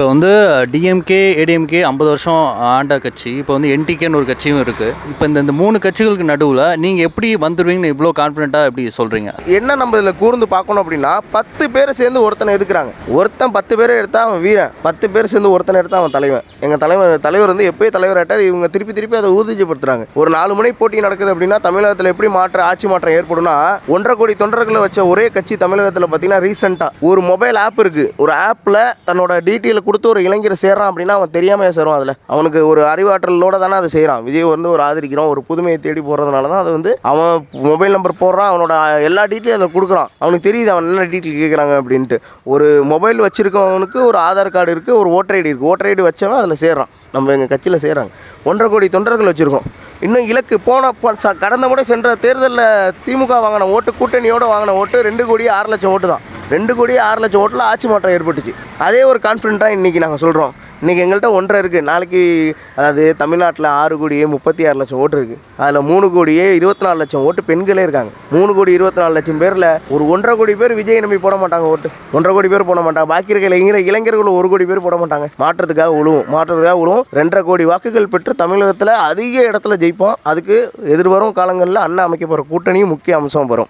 இப்போ வந்து டிஎம்கே, ஏடிஎம்கே 50 வருஷம் ஆண்ட கட்சி. இப்போ வந்து என்டிகேன்னு ஒரு கட்சியும் இருக்குது. இப்போ இந்த 3 கட்சிகளுக்கு நடுவில் நீங்கள் எப்படி வந்துடுவீங்கன்னு இவ்வளோ கான்ஃபிடென்ட்டாக எப்படி சொல்கிறீங்க? என்ன நம்ம இதில் கூர்ந்து பார்க்கணும் அப்படின்னா 10 பேர் சேர்ந்து ஒருத்தனை எதுக்குறாங்க. ஒருத்தன் 10 பேரை எடுத்தால் அவன் வீரன், 10 பேர் சேர்ந்து ஒருத்தனை எடுத்தால் அவன் தலைவன். எங்கள் தலைவர் வந்து எப்போயும் தலைவர் ஆட்டார். இவங்க திருப்பி அதை ஊர்ஜிதப்படுத்துறாங்க. ஒரு 4 முனை போட்டி நடக்குது அப்படின்னா தமிழகத்தில் எப்படி ஆட்சி மாற்றம் ஏற்படும்னா 1.5 கோடி தொண்டர்களை வச்ச ஒரே கட்சி தமிழகத்தில் பார்த்தீங்கன்னா ரீசெண்டாக ஒரு மொபைல் ஆப் இருக்குது. ஒரு ஆப்பில் தன்னோட டீட்டெயில் கொடுத்து ஒரு இளைஞரை சேர்றான் அப்படின்னா அவன் தெரியாமல் சேருவான். அதில் அவனுக்கு ஒரு அறிவாற்றலோட தானே அதை செய்கிறான். விஜய் வந்து ஒரு ஆதரிக்கிறோம், ஒரு புதுமையை தேடி போகிறதுனால தான் அது வந்து அவன் மொபைல் நம்பர் போடுறான், அவனோட எல்லா டீட்டெயிலும் அதில் கொடுக்குறான். அவனுக்கு தெரியுது அவன் என்ன டீட்டெயில் கேட்குறாங்க அப்படின்ட்டு. ஒரு மொபைல் வச்சிருக்கவனுக்கு ஒரு ஆதார் கார்டு இருக்குது, ஒரு ஓட்டர் ஐடி இருக்குது. ஓட்டர் ஐடி வச்சவன் அதில் சேர்றான். நம்ம எங்கள் கட்சியில் சேர்றாங்க. 1.5 கோடி தொண்டர்கள் வச்சுருக்கோம். இன்னும் இலக்கு கடந்த முறை சென்ற தேர்தலில் திமுக வாங்கின ஓட்டு, கூட்டணியோடு வாங்கின ஓட்டு 2 கோடியே 6 லட்சம் ஓட்டு தான். 2 கோடியே 6 லட்சம் ஓட்டில் ஆட்சி மாற்றம் ஏற்பட்டுச்சு. அதே ஒரு கான்ஃபிடென்ட்டாக இன்றைக்கி நாங்கள் சொல்கிறோம். இன்றைக்கி எங்கள்கிட்ட 1.5 இருக்குது. நாளைக்கு அதாவது தமிழ்நாட்டில் 6 கோடியே 36 லட்சம் ஓட்டு இருக்குது. அதில் 3 கோடியே 24 லட்சம் ஓட்டு பெண்களே இருக்காங்க. 3 கோடி 24 லட்சம் பேரில் ஒரு 1.5 கோடி பேர் விஜய் நம்பி போட மாட்டாங்க ஓட்டு. 1.5 கோடி பேர் போட மாட்டாங்க. பாக்கி இருக்கிற இளைஞர்கள் 1 கோடி பேர் போட மாட்டாங்க. மாற்றத்துக்காக விழுவும். 2.5 கோடி வாக்குகள் பெற்று தமிழகத்தில் அதிக இடத்துல ஜெயிப்போம். அதுக்கு எதிர்வரும் காலங்களில் அண்ணா அமைக்க போகிற கூட்டணியும் முக்கிய அம்சம் வரும்.